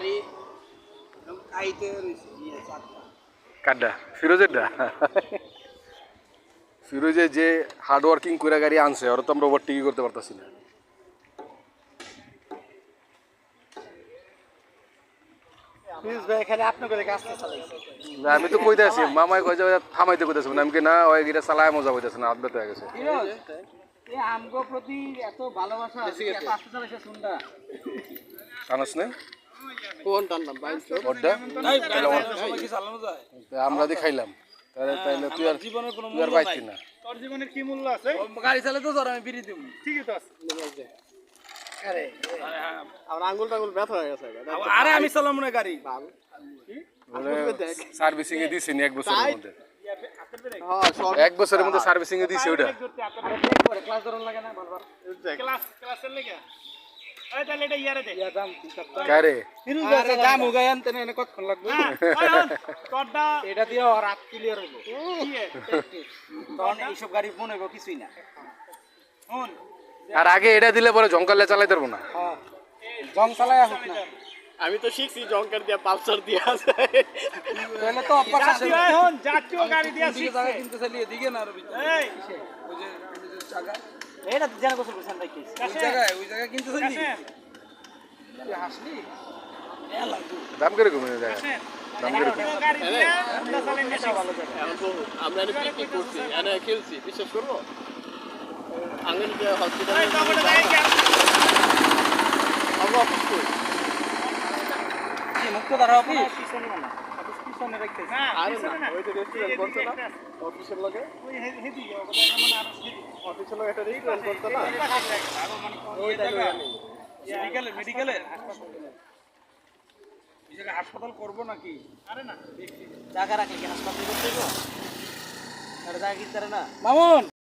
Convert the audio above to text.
গাড়ি আইতে রইছে চারটা কাড্ডা ফিরোজেরটা ফিরোজে যে হার্ড ওয়ার্কিং করে গাড়ি আনছে ওরা তো আমরা ওভারটেকই করতে পারতাছি না। প্লিজ ভাই এখানে আপনি করে কাজটা চালাইছে না, আমি তো কইতে আছি মামাই কই যাবে থামাইতে কইতাছি না, আমি কি না ওই গিটা চালায় মজা হইতাছে না, আদবে হয়ে গেছে। এই আমগো প্রতি এত ভালোবাসা আছে এত আস্তে চালাইছে শুনডা জানাস না কোন টানলাম ভাই ওড্ডা নাই সবাই কি চালানো যায় আমরা দি খাইলাম তাহলে তাইলে তুই আর জীবনের কোনো তুই আর পাইতি না। তোর জীবনের কি মূল্য আছে গাড়ি চালাতে তো আমি বিড়ি দিব ঠিকই তো আছে আরে আমার আঙ্গুল টাঙ্গুল ব্যথা হয়ে গেছে আরে আমি চালাম না গাড়ি সার্ভিসিং এ দিছি নি এক বছরের মধ্যে, এক বছরের মধ্যে সার্ভিসিং এ দিছি ওটা। ক্লাস ধরন লাগে না বারবার ক্লাসের লাগা এই তাহলে এটা ইয়ারে দে ইয়া দাম কারে আরে দাম হোগা আনতে না কতক্ষণ লাগবে তোরটা এটা দিও রাত ক্লিয়ার হইব তখন এইসব গাড়ি ফোন হইব কিছুই না ফোন আর আগে এটা দিলে পরে ঝংকালে চালাইতে পারবো না। হ্যাঁ জং চালাই আসুক না আমি তো শিখছি জংকার দিয়া পালসার দিয়া আছে তাহলে তো অভ্যাস আছে এখন জাতীয় গাড়ি দিয়া শিখছি জায়গা কিনতে চালিয়ে দিকে না আর এই ওই যে জায়গা এটা জানা গোসল করছেন ভাই কি ওই জায়গা কিনতে চালি তুই হাসলি দাম করে কমে যায়, দাম করে কমে। গাড়ি দিয়া আমরা চালাই নেশা ভালো জায়গা এখন তো আমরা এনে পিকনিক করছি এনে খেলছি বিশ্বাস করব আঙ্গন যে হসপিটালে আমরা অফিস করি মুক্ত দ্বারা অফিস পিছনে না অফিস পিছনে রাখতেছি আরে না ওই যে রেস্টুরেন্ট করতে না অফিসের লগে ওই হেদি মানে আর অফিসের লগে একটা রেস্টুরেন্ট করতে না ওই জায়গা মেডিকেলে এই জায়গা হাসপাতাল করব নাকি আরে না জায়গা রাখলে কি হাসপাতাল করতে হবে আর জায়গা কি না মামুন